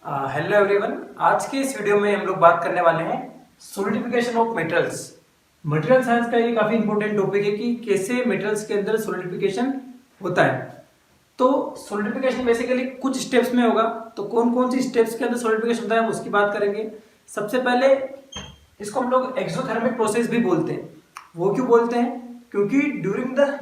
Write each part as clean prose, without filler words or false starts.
Hello everyone. आज के इस वीडियो में हम लोग बात करने वाले हैं solidification of metals. Material science का ये काफी इंपॉर्टेंट टॉपिक है कि कैसे मेटल्स के अंदर सोलिडिफिकेशन होता है। तो सोलिडिफिकेशन बेसिकली कुछ स्टेप्स में होगा। तो कौन कौन सी स्टेप्स के अंदर सोलिडिफिकेशन होता है हम उसकी बात करेंगे। सबसे पहले इसको हम लोग एक्सोथर्मिक प्रोसेस भी बोलते हैं। वो क्यों बोलते हैं? क्योंकि ड्यूरिंग द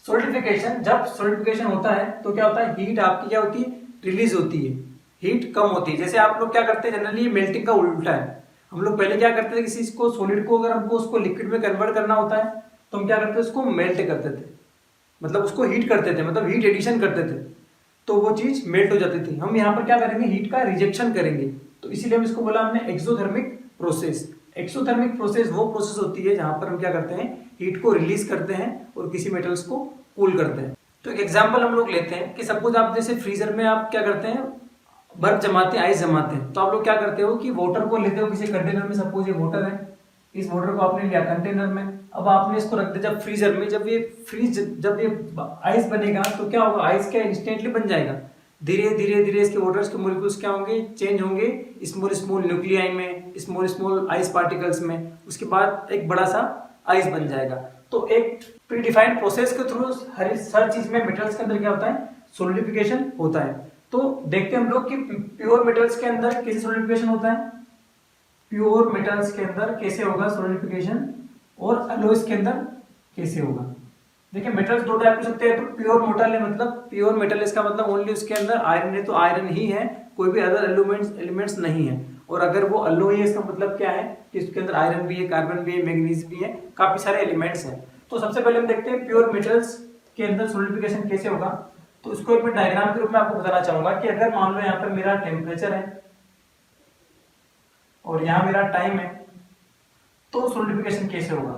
सोलिडिफिकेशन, जब सोलिडिफिकेशन होता है तो क्या होता है, हीट आपकी क्या होती है, रिलीज होती है, हीट कम होती है। जैसे आप लोग क्या करते हैं, जनरली मेल्टिंग का उल्टा है। हम लोग पहले क्या करते थे, किसी को सॉलिड को अगर हमको उसको लिक्विड में कन्वर्ट करना होता है तो हम क्या करते थे, उसको मेल्ट करते थे, मतलब उसको हीट करते थे, मतलब हीट एडिशन करते थे, तो वो चीज मेल्ट हो जाती थी। हम यहाँ पर क्या करेंगे, हीट का रिजेक्शन करेंगे। तो इसीलिए हम इसको बोला हमने एक्सोथर्मिक प्रोसेस। एक्सोथर्मिक प्रोसेस वो प्रोसेस होती है जहां पर हम क्या करते हैं, हीट को रिलीज करते हैं और किसी मेटल्स को कूल करते हैं। तो एक एग्जांपल हम लोग लेते हैं कि सपोज आप जैसे फ्रीजर में आप क्या करते हैं, बर्फ जमाते हैं, आइस जमाते हैं। तो आप लोग क्या करते हो कि वाटर को लेते हो किसी कंटेनर में, सपोज ये वाटर है, इस वाटर को आपने लिया कंटेनर में, अब आपने इसको रख दिया जब फ्रीजर में। जब ये आइस बनेगा तो क्या होगा, आइस क्या इंस्टेंटली बन जाएगा। धीरे धीरे धीरे इसके वाटर्स के मॉलिक्यूल्स क्या होंगे, चेंज होंगे स्मॉल स्मॉल न्यूक्लियाई में, स्मॉल स्मॉल आइस पार्टिकल्स में। उसके बाद एक बड़ा सा आइस बन जाएगा। तो एक प्रीडिफाइंड प्रोसेस के थ्रू हर चीज में मेटल्स के अंदर क्या होता है, सोलिडिफिकेशन होता है। तो देखते हैं हम लोग कि प्योर मेटल्स के अंदर कैसे सोलिडिफिकेशन होता है, प्योर मेटल्स के अंदर कैसे होगा सोलिडिफिकेशन, और अलॉयज के अंदर कैसे होगा। देखिए मेटल्स दो टाइप हो सकते हैं। तो प्योर मेटल है, मतलब प्योर मेटल इसका मतलब ओनली उसके अंदर आयरन है तो आयरन ही है, कोई भी अदर एलिमेंट्स नहीं है। और अगर वो अलॉय है इसका मतलब क्या है कि इसके अंदर आयरन भी है, कार्बन भी है, मैग्नीज भी है, काफी सारे एलिमेंट्स हैं। तो सबसे पहले हम देखते हैं प्योर मेटल्स के अंदर सोलिडिफिकेशन कैसे होगा। तो इसको एक मैं डायग्राम के रूप में आपको बताना चाहूंगा कि अगर मान लो यहाँ पर मेरा टेम्परेचर है और यहाँ मेरा टाइम है, तो सोलिडिफिकेशन कैसे होगा।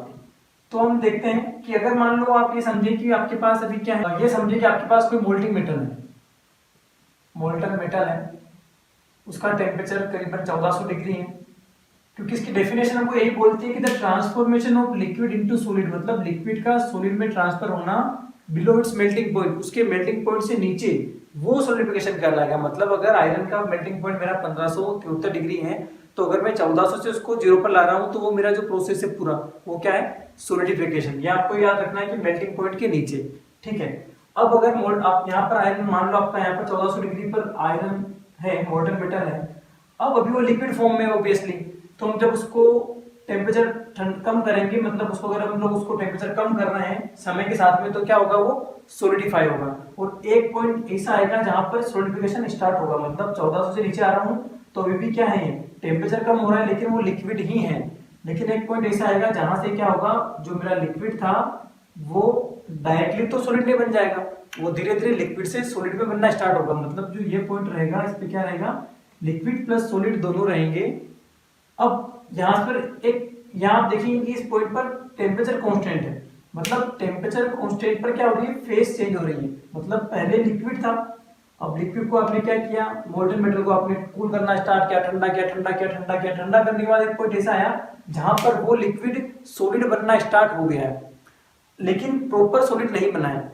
तो हम देखते हैं कि अगर मान लो आप ये समझे कि आपके पास अभी क्या है, ये समझे कि आपके पास कोई मोल्टिंग मेटल है, मोल्टन मेटल है, उसका टेम्परेचर करीबन 1400 डिग्री है। क्योंकि इसकी डेफिनेशन हमको यही बोलती है कि the transformation of liquid into solid, मतलब लिक्विड का सॉलिड में ट्रांसफर होना बिलो इट्स मेल्टिंग पॉइंट, उसके मेल्टिंग पॉइंट से नीचे, वो सोलिडिफिकेशन कहलाएगा। मतलब अगर आयरन का मेल्टिंग पॉइंट मेरा 1573 डिग्री है, तो अगर मैं 1400 से उसको 0 पर ला रहा हूं तो वो मेरा जो प्रोसेस है पूरा, वो क्या है, सोलिडिफिकेशन। ये आपको याद रखना है कि मेल्टिंग पॉइंट के नीचे, ठीक है। अब अगर आप यहाँ पर आयरन मान लो आपका यहाँ पर 1400 डिग्री पर आयरन है, मोल्टन मेटल है, अब अभी वो लिक्विड फॉर्म में ऑब्वियसली, तो हम जब उसको टेम्परेचर कम करेंगे, मतलब उसको अगर हम लोग उसको टेम्परेचर कम कर रहे हैं समय के साथ में, तो क्या होगा, वो सोलिडिफाई होगा। और एक पॉइंट ऐसा आएगा जहां पर सोलिडिफिकेशन स्टार्ट होगा। मतलब 1400 से नीचे आ रहा हूं तो अभी भी क्या है, टेम्परेचर कम हो रहा है लेकिन वो लिक्विड ही है। लेकिन एक पॉइंट ऐसा आएगा जहां से क्या होगा, जो मेरा लिक्विड था वो डायरेक्टली तो सॉलिड नहीं बन जाएगा, वो धीरे धीरे लिक्विड से सॉलिड में बनना स्टार्ट होगा। मतलब जो ये पॉइंट रहेगा, इस पे क्या रहेगा, लिक्विड प्लस सॉलिड दोनों रहेंगे। अब यहाँ पर यहाँ आप देखेंगे कि इस पॉइंट पर टेम्परेचर कांस्टेंट है, मतलब टेम्परेचर कांस्टेंट पर क्या हो रही है, फेज चेंज हो रही है। मतलब पहले लिक्विड था, अब लिक्विड को आपने क्या किया, मोल्टन मेटल को आपने कूल करना स्टार्ट किया, ठंडा किया, ठंडा किया, ठंडा किया, ठंडा करने के बाद एक पॉइंट ऐसा आया जहां पर वो लिक्विड सॉलिड बनना स्टार्ट हो गया है, लेकिन प्रॉपर सॉलिड नहीं बना है।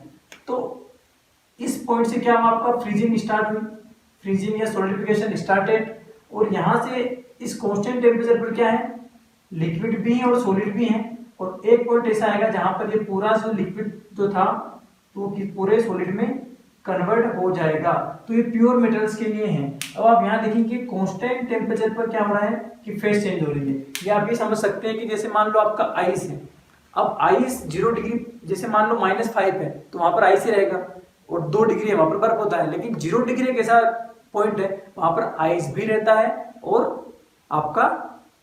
तो इस पॉइंट से क्या हुआ, आपका फ्रीजिंग स्टार्ट हुई, फ्रीजिंग या सॉलिडिफिकेशन स्टार्टेड। और यहां से इस कांस्टेंट टेम्परेचर पर क्या है, लिक्विड भी है और सॉलिड भी है। और एक पॉइंट ऐसा आएगा जहां पर ये पूरा जो लिक्विड जो था वो पूरे सॉलिड में कन्वर्ट हो जाएगा। तो ये प्योर मेटल्स के लिए है। अब आप यहाँ देखेंगे कांस्टेंट टेम्परेचर पर क्या हो रहा है कि फेज चेंज हो रही है। ये आप ये समझ सकते हैं कि जैसे मान लो आपका आइस है, अब आइस 0 डिग्री, जैसे मान लो -5 है तो वहां पर आइस ही रहेगा, और 2 डिग्री है वहां पर बर्फ होता है। लेकिन 0 डिग्री एक ऐसा पॉइंट है वहां पर आइस भी रहता है और आपका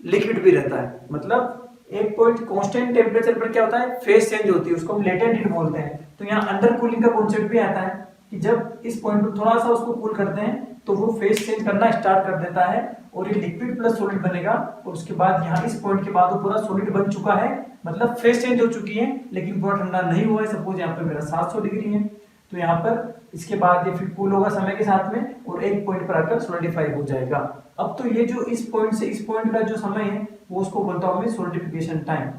लिक्विड भी रहता है। मतलब एक पॉइंट कांस्टेंट टेम्परेचर पर क्या होता है, फेज चेंज होती है, उसको हम लेटेंट हीट बोलते हैं। तो यहाँ अंडर कूलिंग का कॉन्सेप्ट भी आता है कि जब इस पॉइंट पर थोड़ा सा उसको कूल करते हैं तो वो फेज चेंज करना स्टार्ट कर देता है और ये लिक्विड प्लस सॉलिड बनेगा। और उसके बाद यहाँ इस पॉइंट के बाद वो पूरा सॉलिड बन चुका है, मतलब फेज चेंज हो चुकी है, लेकिन पूरा ठंडा नहीं हुआ है। सपोज यहाँ पर मेरा 700 डिग्री है, तो यहाँ पर इसके बाद ये फिर कूल होगा समय के साथ में और एक पॉइंट पर आकर सोलिडिफाई हो जाएगा। अब तो ये जो इस पॉइंट से इस पॉइंट का जो समय है वो उसको बोलता हूं मैं सोलिडिफिकेशन टाइम।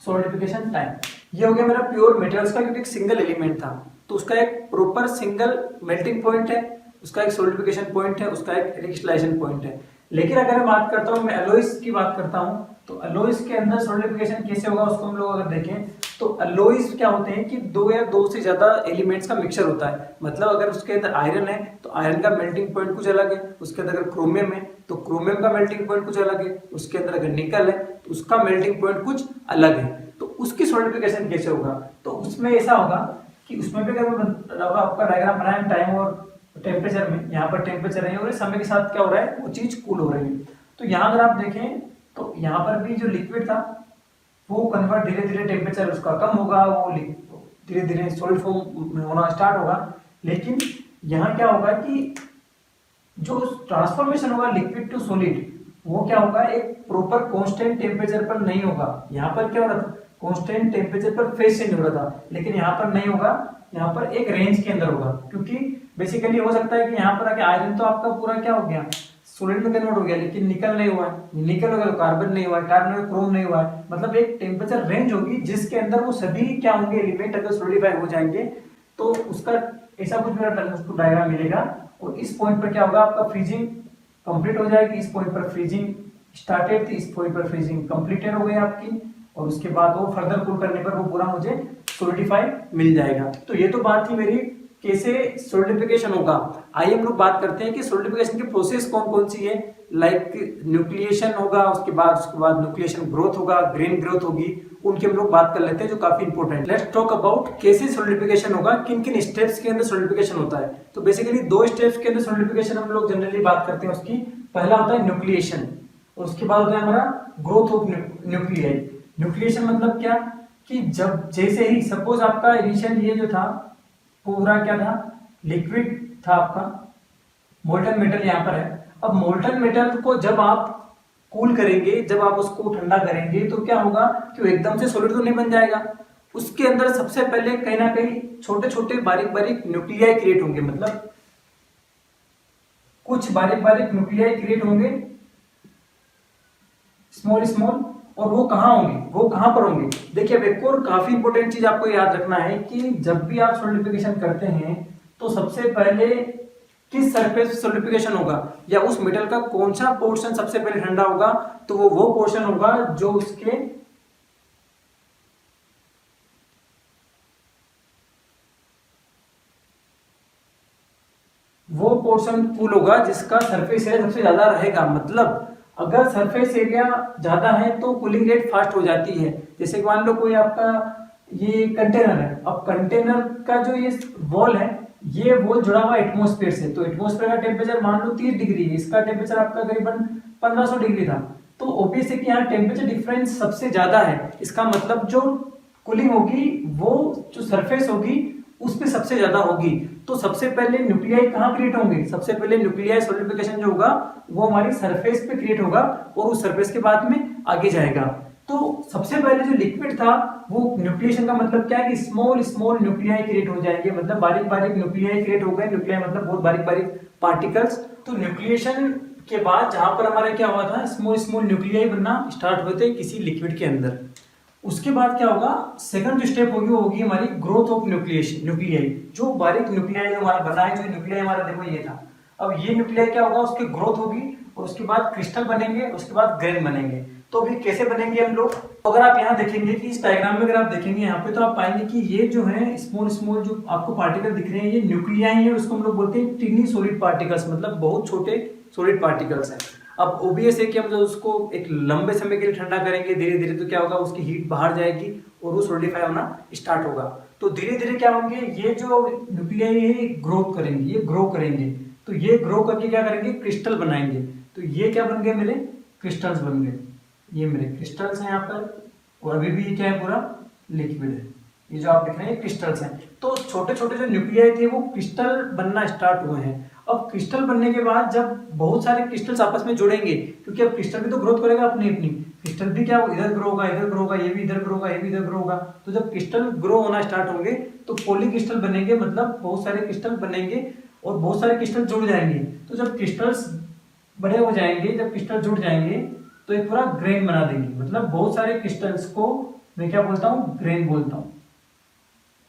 सोलिडिफिकेशन टाइम ये हो गया मेरा प्योर मेटल्स का, क्योंकि एक सिंगल एलिमेंट था तो उसका एक प्रॉपर सिंगल मेल्टिंग पॉइंट है उसका एक सोलिडिफिकेशन पॉइंट है, उसका एक क्रिस्टलाइजेशन पॉइंट है। लेकिन अगर मैं बात करता हूँ, मैं एलॉयज की बात करता हूँ, तो एलॉयज के अंदर सोलिडिफिकेशन कैसे होगा उसको हम लोग अगर देखें तो एलॉयज क्या होते हैं कि दो या दो से ज्यादा एलिमेंट्स का मिक्सचर होता है। मतलब अगर उसके अंदर आयरन है तो आयरन का मेल्टिंग पॉइंट कुछ अलग है, उसके अंदर अगर क्रोमियम है तो क्रोमियम का मेल्टिंग पॉइंट कुछ अलग है, उसके अंदर अगर निकल है तो उसका मेल्टिंग पॉइंट कुछ अलग है। तो उसकी सोलिडिफिकेशन कैसे होगा, तो उसमें ऐसा होगा कि उसमें भी अगर आपका डायग्राम बनाए टाइम और टेम्परेचर में, यहाँ पर टेम्परेचर है और समय के साथ क्या हो रहा है वो चीज कूल हो रही है। तो यहाँ अगर आप देखें तो यहाँ पर भी जो लिक्विड था वो कन्वर्ट धीरे धीरे टेम्परेचर उसका कम होगा, वो धीरे धीरे सॉलिड फॉर्म में होना स्टार्ट होगा। लेकिन यहाँ क्या होगा कि जो ट्रांसफॉर्मेशन होगा लिक्विड टू सॉलिड वो क्या होगा एक प्रॉपर कांस्टेंट टेम्परेचर पर नहीं होगा। यहाँ पर क्या हो रहा था कांस्टेंट टेम्परेचर पर फेज चेंज हो रहा था, लेकिन यहाँ पर नहीं होगा, यहाँ पर एक रेंज के अंदर होगा। क्योंकि बेसिकली हो सकता है कि यहाँ पर आके आयरन तो आपका पूरा क्या हो गया सॉलिड में कन्वर्ट हो गया, लेकिन निकल नहीं हुआ है, निकल हो गया तो कार्बन नहीं हुआ है, कार्बन में क्रोम नहीं हुआ है। मतलब एक टेम्परेचर रेंज होगी जिसके अंदर वो सभी क्या होंगे एलिमेंट अगर सॉलिडिफाई हो जाएंगे तो उसका ऐसा कुछ मेरा उसको डायग्राम मिलेगा। और इस पॉइंट पर क्या होगा आपका फ्रीजिंग कंप्लीट हो जाएगी, इस पॉइंट पर फ्रीजिंग स्टार्टेड थी, इस पॉइंट पर फ्रीजिंग कंप्लीटेड हो गई आपकी, और उसके बाद वो फर्दर कूल करने पर वो पूरा मुझे सॉलिडिफाई मिल जाएगा। तो ये तो बात थी मेरी कैसे सॉलिडिफिकेशन होगा। आइए हम लोग बात करते हैं कि सॉलिडिफिकेशन की प्रोसेस कौन कौन सी है। लाइक न्यूक्लिएशन होगा, उसके बाद न्यूक्लिएशन ग्रोथ होगा, ग्रेन ग्रोथ होगी, उनकी हम लोग बात कर लेते हैं जो काफी इंपॉर्टेंट। लेट्स टॉक अबाउट कैसे सॉलिडिफिकेशन होगा, किन किन स्टेप्स के अंदर सॉलिडिफिकेशन होता है। तो बेसिकली दो स्टेप्स के अंदर सॉलिडिफिकेशन हम लोग जनरली बात करते हैं उसकी। पहला होता है न्यूक्लिएशन और उसके बाद होता है हमारा ग्रोथ ऑफ न्यूक्लियाई। न्यूक्लिएशन मतलब क्या कि जब जैसे ही सपोज आपका इनिशियल ये जो था पूरा क्या था लिक्विड था आपका, मोल्टन मेटल यहाँ पर है। अब मोल्टन मेटल को जब आप कूल करेंगे, जब आप उसको ठंडा करेंगे तो क्या होगा कि वो एकदम से सॉलिड तो नहीं बन जाएगा, उसके अंदर सबसे पहले कहीं ना कहीं छोटे छोटे बारीक बारीक न्यूक्लियाई क्रिएट होंगे। मतलब कुछ बारीक बारीक न्यूक्लियाई क्रिएट होंगे स्मॉल स्मॉल, और वो कहाँ होंगे, वो कहाँ पर होंगे। देखिए अब एक और काफी इंपॉर्टेंट चीज आपको याद रखना है कि जब भी आप सॉलिडिफिकेशन करते हैं तो सबसे पहले किस सरफेस पे सॉलिडिफिकेशन होगा या उस मेटल का कौन सा पोर्शन सबसे पहले ठंडा होगा, तो वो पोर्शन होगा जो उसके वो पोर्शन कूल होगा जिसका सरफेस एरिया सबसे ज्यादा रहेगा। मतलब अगर सरफेस एरिया ज्यादा है तो कूलिंग रेट फास्ट हो जाती है। जैसे कि मान लो कोई आपका ये कंटेनर है, अब कंटेनर का जो ये वॉल है ये वॉल जुड़ा हुआ एटमॉस्फेयर से, तो एटमॉस्फेयर का टेम्परेचर मान लो 30 डिग्री है, इसका टेम्परेचर आपका करीबन 1500 डिग्री था, तो ऑब्वियस है कि यहाँ टेम्परेचर डिफरेंस सबसे ज्यादा है। इसका मतलब जो कूलिंग होगी वो जो सरफेस होगी उस पे सबसे ज्यादा होगी। तो सबसे पहले न्यूक्लियाई कहाँ क्रिएट होंगे, सबसे पहले न्यूक्लियाई सॉलिडिफिकेशन जो होगा वो हमारी सरफेस पे क्रिएट होगा और उस सरफेस के बाद में आगे जाएगा। तो सबसे पहले जो लिक्विड था वो न्यूक्लिएशन का मतलब क्या है कि स्मॉल स्मॉल न्यूक्लियाई क्रिएट हो जाएंगे, मतलब बारीक बारीक न्यूक्लियाई क्रिएट हो गए। न्यूक्लियाई मतलब बहुत बारीक बारीक पार्टिकल्स। तो न्यूक्लिएशन के बाद जहां पर हमारा क्या हुआ था स्मॉल स्मॉल न्यूक्लियाई बनना स्टार्ट हुए थे किसी लिक्विड के अंदर। उसके बाद क्या होगा सेकंड जो स्टेप होगी वो होगी हमारी ग्रोथ ऑफ न्यूक्लियाई। जो बारीक न्यूक्लियाई हमारा बना है, जो न्यूक्लियाई हमारा देखो ये था, अब ये न्यूक्लियाई क्या होगा उसकी ग्रोथ होगी और उसके बाद क्रिस्टल बनेंगे, उसके बाद ग्रेन बनेंगे। तो अभी कैसे बनेंगे हम लोग, अगर आप यहाँ देखेंगे कि इस डायग्राम में अगर आप देखेंगे यहाँ पे तो आप पाएंगे कि ये जो है स्मॉल स्मॉल जो आपको पार्टिकल दिख रहे हैं ये न्यूक्लियाई है, उसको हम लोग बोलते हैं टिनी सॉलिड पार्टिकल्स, मतलब बहुत छोटे सॉलिड पार्टिकल्स हैं। अब ओबीएस है कि हम जब उसको एक लंबे समय के लिए ठंडा करेंगे धीरे धीरे तो क्या होगा उसकी हीट बाहर जाएगी और वो सॉलिडिफाई होना स्टार्ट होगा। तो धीरे धीरे क्या होंगे ये जो न्यूक्लियाई है ग्रोथ करेंगे, ये ग्रो करेंगे, तो ये ग्रो करके क्या करेंगे क्रिस्टल बनाएंगे। तो ये क्या बन गए मेरे क्रिस्टल्स बन गए, ये मेरे क्रिस्टल्स हैं यहाँ पर, और अभी भी ये क्या है पूरा लिक्विड है, ये जो आप देख रहे हैं क्रिस्टल्स हैं। तो छोटे छोटे जो न्यूक्लियाई थे वो क्रिस्टल बनना स्टार्ट हुए हैं। अब क्रिस्टल बनने के बाद जब बहुत सारे क्रिस्टल्स आपस में जुड़ेंगे, क्योंकि अब क्रिस्टल भी तो ग्रोथ करेगा अपनी अपनी, क्रिस्टल भी क्या इधर ग्रो होगा, इधर ग्रो होगा, ये भी इधर ग्रो होगा, ये भी इधर ग्रो होगा। तो जब क्रिस्टल ग्रो होना स्टार्ट होंगे तो पॉली क्रिस्टल बनेंगे, मतलब बहुत सारे क्रिस्टल बनेंगे और बहुत सारे क्रिस्टल जुड़ जाएंगे। तो जब क्रिस्टल्स बड़े हो जाएंगे, जब क्रिस्टल जुड़ जाएंगे तो एक पूरा ग्रेन बना देंगे, मतलब बहुत सारे क्रिस्टल्स को मैं क्या बोलता हूँ ग्रेन बोलता हूँ।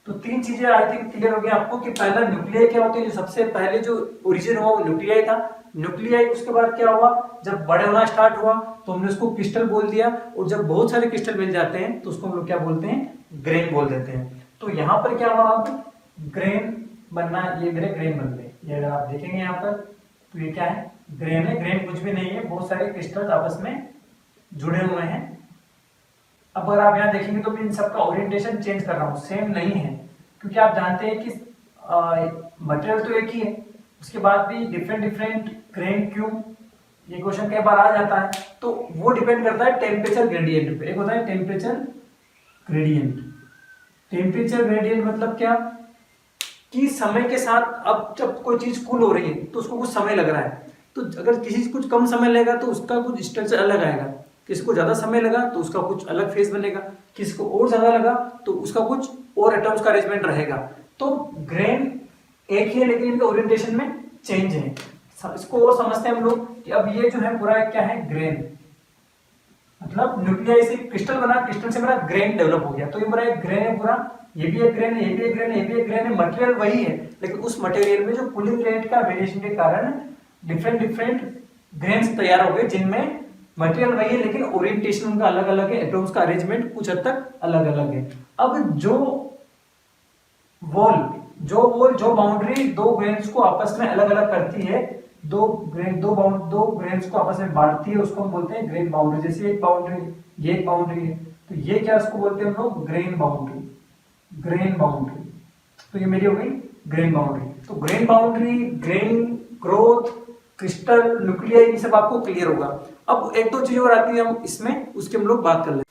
तो तीन चीजें आई थिंक क्लियर हो गई आपको कि पहला न्यूक्लियाई क्या होते हैं, जो सबसे पहले जो ओरिजिन हुआ वो न्यूक्लियाई था। न्यूक्लियाई उसके बाद क्या हुआ, जब बड़े होना स्टार्ट हुआ तो हमने उसको क्रिस्टल बोल दिया, और जब बहुत सारे क्रिस्टल मिल जाते हैं तो उसको हम लोग क्या बोलते हैं, ग्रेन बोल देते हैं। तो यहाँ पर क्या हुआ, अब ग्रेन बनना, ये मेरे ग्रेन बन गए। ये अगर आप देखेंगे यहाँ पर तो ये क्या है, ग्रेन है। ग्रेन कुछ भी नहीं है, बहुत सारे क्रिस्टल आपस में जुड़े हुए हैं। अब अगर आप यहाँ देखेंगे तो इन सबका ओरिएंटेशन चेंज कर रहा हूँ, सेम नहीं है, क्योंकि आप जानते हैं कि मटेरियल तो एक ही है, उसके बाद भी डिफरेंट डिफरेंट ग्रेन क्यों, ये क्वेश्चन कई बार आ जाता है। तो वो डिपेंड करता है टेम्परेचर ग्रेडियंट पे। एक होता है टेम्परेचर ग्रेडियंट। टेम्परेचर ग्रेडियंट मतलब क्या, कि समय के साथ अब जब कोई चीज कूल हो रही है तो उसको कुछ समय लग रहा है, तो अगर किसी चीज कुछ कम समय लगेगा तो उसका कुछ स्ट्रक्चर अलग आएगा, किसी को ज्यादा समय लगा तो उसका कुछ अलग फेस बनेगा, किसी को और ज्यादा लगा तो उसका कुछ और एटम्स का अरेंजमेंट रहेगा। तो ग्रेन एक ही है लेकिन इनके ओरिएंटेशन में चेंज है। इसको और समझते हैं हम लोग कि अब ये जो है पूरा क्या है, ग्रेन मतलब न्यूक्लियाई से क्रिस्टल बना, क्रिस्टल से मेरा ग्रेन डेवलप हो गया। तो ये पूरा एक ग्रेन है पूरा, ये भी एक ग्रेन है, ये भी एक ग्रेन है, ये भी एक ग्रेन है। मटेरियल वही है लेकिन उस मटेरियल में जो कूलिंग रेट का वेरिएशन के कारण डिफरेंट डिफरेंट ग्रेन्स तैयार हो गए, जिनमें मटेरियल वही है लेकिन ओरिएंटेशन उनका अलग अलग है, एटम्स का अरेंजमेंट कुछ हद तक अलग अलग है। अब जो बाउंड्री दो ग्रेन्स को आपस में अलग अलग करती है, दो ग्रेन्स को आपस में बांटती है, उसको हम बोलते हैं ग्रेन बाउंड्री। जैसे एक बाउंड्री, ये एक बाउंड्री है, तो ये क्या उसको बोलते हैं हम लोग, ग्रेन बाउंड्री। तो ये मेरी हो गई ग्रेन बाउंड्री। तो grain boundary, grain, growth, crystal, nuclei, ये सब आपको क्लियर होगा। अब एक दो चीज और आती है हम इसमें, उसके हम लोग बात कर लेंगे।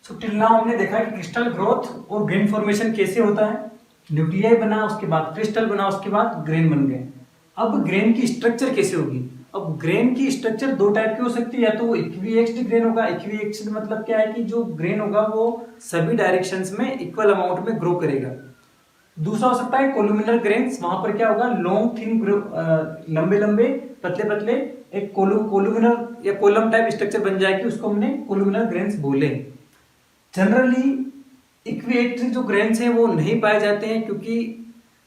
सो टिल नाउ हमने देखा है कि क्रिस्टल ग्रोथ और ग्रेन फॉर्मेशन कैसे होता है। न्यूक्लियाई बना, उसके बाद क्रिस्टल बना, उसके बाद ग्रेन बन गए। अब ग्रेन की स्ट्रक्चर कैसे होगी। अब ग्रेन की स्ट्रक्चर दो टाइप की हो सकती है, या तो वो इक्विएक्स्ड ग्रेन होगा। इक्विएक्स्ड मतलब क्या है कि जो ग्रेन होगा वो सभी डायरेक्शंस में इक्वल अमाउंट में ग्रो करेगा। दूसरा हो सकता है कोलुमिनर ग्रेन्स, वहां पर क्या होगा, लॉन्ग थिन लंबे लंबे पतले पतले एक कोलुमिनर या कोलम टाइप स्ट्रक्चर बन जाएगी, उसको हमने कोलुमिनर ग्रेन्स बोले। जनरली इक्विएक्स्ड जो ग्रेन्स हैं वो नहीं पाए जाते हैं, क्योंकि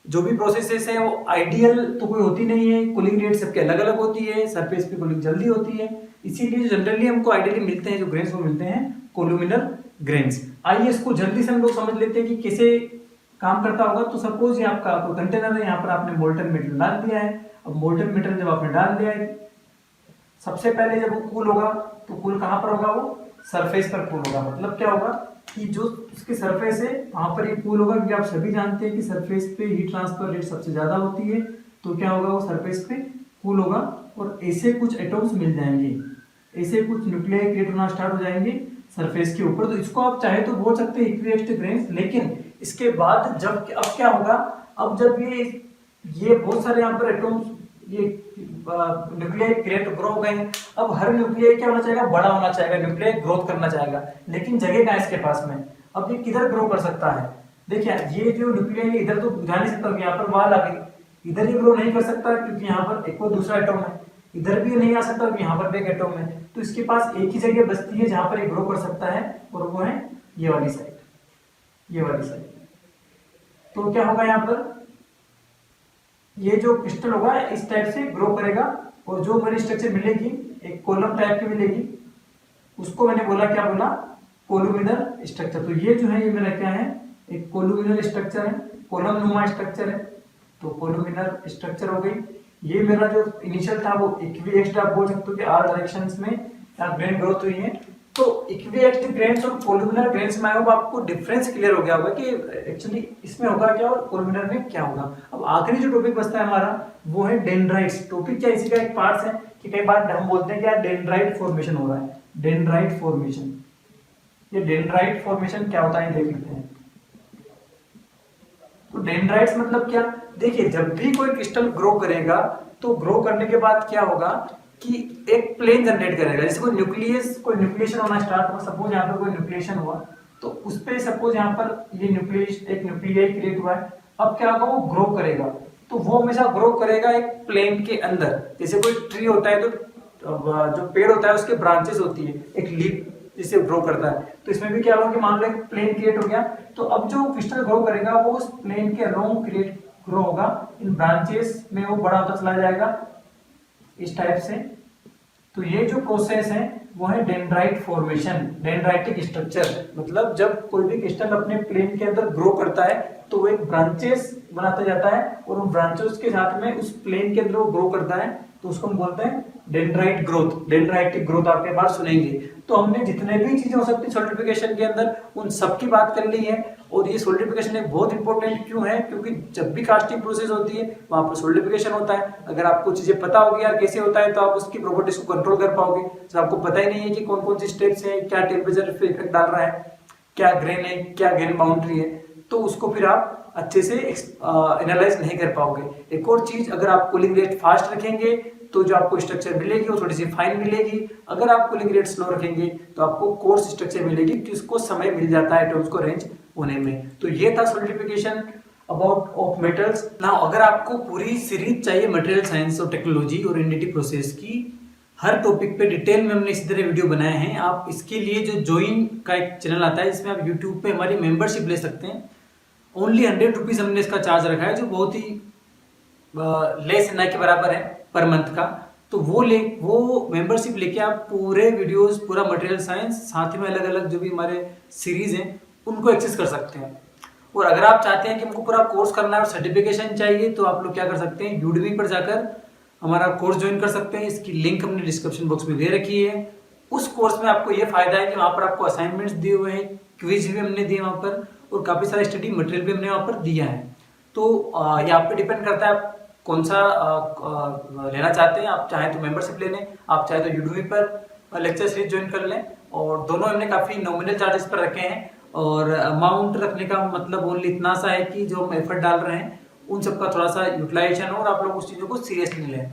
जो भी प्रोसेसेस है वो आइडियल तो कोई होती नहीं है, कूलिंग रेट सबके अलग अलग होती है, सरफेस पे कूलिंग जल्दी होती है, इसीलिए जनरली हमको आइडियली मिलते हैं जो ग्रेन्स वो मिलते हैं कोलुमिनर ग्रेन्स। आइए इसको जल्दी से हम लोग समझ लेते हैं कि कैसे काम करता होगा। तो सपोज ये आपका कंटेनर है, यहाँ पर आपने मोल्टन मेटल डाल दिया है। अब मोल्टन मेटल जब आपने डाल दिया है, सबसे पहले जब वो कूल होगा तो कूल कहाँ पर होगा, वो सरफेस पर कूल होगा। मतलब क्या होगा कि जो उसकी सरफेस है वहां पर ये कूल होगा, क्योंकि आप सभी जानते हैं कि सरफेस पे हीट ट्रांसफर रेट सबसे ज्यादा होती है। तो क्या होगा, वो सरफेस पे कूल होगा और ऐसे कुछ एटम्स मिल जाएंगे, ऐसे कुछ न्यूक्लियाई क्रिएट होना स्टार्ट हो जाएंगे सरफेस के ऊपर। तो इसको आप चाहे तो बोल सकते हैं इक्विएक्स्ड ग्रेन्स। लेकिन इसके बाद जब अब क्या होगा, अब जब ये बहुत सारे यहाँ पर एटम्स ये न्यूक्लियाई क्रिएट ग्रो हो गए हैं, अब हर न्यूक्लियाई क्या होना चाहेगा, बड़ा होना चाहेगा, न्यूक्लियाई ग्रोथ करना चाहेगा, लेकिन जगह कहाँ इसके पास में। अब ये किधर ग्रो कर सकता है, देखिए ये जो न्यूक्लियाई इधर तो जा नहीं सकता, यहाँ पर वॉल आ गई, इधर ही ग्रो नहीं कर सकता क्योंकि यहाँ पर एक और दूसरा एटम है, इधर भी नहीं आ सकता क्योंकि यहाँ पर भी एक एटम है। तो इसके पास एक ही जगह बचती है जहां पर ये ग्रो कर सकता है, और वो है ये वाली साइड, ये वाली साइड। तो क्या होगा, यहाँ पर ये जो क्रिस्टल होगा इस टाइप से ग्रो करेगा, और जो मेरी स्ट्रक्चर मिलेगी एक कॉलम टाइप की मिलेगी, उसको मैंने बोला, क्या बोला, कोलुमिनर स्ट्रक्चर। तो ये जो है ये मेरा क्या है, एक कोलुमिनर स्ट्रक्चर है, कॉलम नुमा स्ट्रक्चर है। तो कोलुमिनर स्ट्रक्चर हो गई। ये मेरा जो इनिशियल था वो इक्विएक्स्ड आप बोल सकते हो कि आर डायरेक्शंस में ग्रेन ग्रोथ हुई है। तो इक्विएक्स्ड ग्रेन्स और कोलुमिनर ग्रेन्स में आपको डिफरेंस क्लियर हो गया होगा कि एक्चुअली इसमें होगा क्या और कोलुमिनर में क्या होगा। अब आखिरी जो टॉपिक बचता है हमारा वो है डेंड्राइट्स। टॉपिक क्या इसी का एक पार्ट है कि कई बार हम बोलते हैं कि यार डेंड्राइट फॉर्मेशन हो रहा है, डेंड्राइट फॉर्मेशन। ये डेंड्राइट फॉर्मेशन क्या होता है देख लेते हैं। तो डेंड्राइट्स मतलब क्या, देखिए जब भी कोई क्रिस्टल ग्रो करेगा तो ग्रो करने के बाद क्या होगा कि एक प्लेन जनरेट करेगा। जैसे कोई न्यूक्लिएशन होना स्टार्ट हुआ, सपोज यहाँ पर कोई न्यूक्लिएशन हुआ तो उस पे सपोज यहाँ पर ये एक न्यूक्लियाई क्रिएट हुआ है। अब क्या होगा, वो ग्रो करेगा, तो वो हमेशा ग्रो करेगा एक प्लेन के अंदर। जैसे कोई ट्री होता है तो जो पेड़ होता है उसके ब्रांचेस होती है, एक लीफ जिससे ग्रो करता है, तो इसमें भी क्या होगा कि मान लो एक प्लेन क्रिएट हो गया, तो अब जो क्रिस्टल ग्रो करेगा वो उस प्लेन के अराउंड क्रिएट ग्रो होगा, इन ब्रांचेस में वो बड़ा होता चला जाएगा इस टाइप से। तो ये जो प्रोसेस है वो है डेंड्राइट फॉर्मेशन, डेंड्राइटिक स्ट्रक्चर। मतलब जब कोई भी क्रिस्टल अपने प्लेन के अंदर ग्रो करता है तो वो एक ब्रांचेस बनाता जाता है और उन ब्रांचेस के साथ में उस प्लेन के अंदर वो ग्रो करता है, तो उसको हम बोलते हैं डेंड्राइट ग्रोथ, डेंड्राइटिक ग्रोथ आपके पास सुनेंगे। तो हमने जितने भी चीजें हो सकती है सॉलिडिफिकेशन के अंदर उन सब की बात कर ली है। और ये सॉलिडिफिकेशन एक बहुत इंपॉर्टेंट क्यों है, क्योंकि जब भी कास्टिंग प्रोसेस होती है वहां पर सॉलिडिफिकेशन होता है। अगर आपको चीजें पता होगी यार कैसे होता है तो आप उसकी प्रॉपर्टीज को कंट्रोल कर पाओगे। जब आपको पता ही नहीं है कि कौन कौन सी स्टेप्स हैं, क्या टेम्परेचर पे इफेक्ट डाल रहा है, क्या ग्रेन है, क्या ग्रेन बाउंड्री है, तो उसको फिर आप अच्छे से एनालाइज नहीं कर पाओगे। एक और चीज, अगर आप कूलिंग रेट फास्ट रखेंगे तो जो आपको स्ट्रक्चर मिलेगी वो थोड़ी सी फाइन मिलेगी। अगर आप कूलिंग रेट स्लो रखेंगे तो आपको कोर्स स्ट्रक्चर मिलेगी, क्योंकि उसको समय मिल जाता है एटम्स को अरेंज होने में। तो ये था solidification about of metals. Now अगर आपको पूरी सीरीज चाहिए मटेरियल साइंस और टेक्नोलॉजी और एनडीटी प्रोसेस की, हर टॉपिक पे डिटेल में हमने इसी तरह वीडियो बनाए हैं। आप इसके लिए जो ज्वाइन का एक चैनल आता है जिसमें आप यूट्यूब पे हमारी मेंबरशिप ले सकते हैं। ओनली 100 रुपीज हमने इसका चार्ज रखा है, जो बहुत ही लेस ना के बराबर है पर मंथ का। तो वो मेंबरशिप लेके आप पूरे वीडियोस, पूरा मटेरियल साइंस, साथ ही में अलग अलग जो भी हमारे सीरीज हैं उनको एक्सेस कर सकते हैं। और अगर आप चाहते हैं कि हमको पूरा कोर्स करना है और सर्टिफिकेशन चाहिए तो आप लोग क्या कर सकते हैं, यूडमी पर जाकर हमारा कोर्स ज्वाइन कर सकते हैं। इसकी लिंक हमने डिस्क्रिप्शन बॉक्स में दे रखी है। उस कोर्स में आपको ये फायदा है कि वहां पर आपको असाइनमेंट्स दिए हुए हैं, क्विज भी हमने दिए वहां पर, और काफी सारा स्टडी मटेरियल भी हमने वहां पर दिया है। तो ये आप पे डिपेंड करता है आप कौन सा लेना चाहते हैं। आप चाहे तो मेंबरशिप ले लें, आप चाहे तो यूट्यूब पर लेक्चर सीरीज ज्वाइन कर लें। और दोनों हमने काफी नॉमिनल चार्जेस पर रखे हैं, और अमाउंट रखने का मतलब ओनली इतना सा है कि जो हम एफर्ट डाल रहे हैं उन सबका थोड़ा सा यूटिलाइजेशन हो और आप लोग उस चीजों को सीरियसली लें।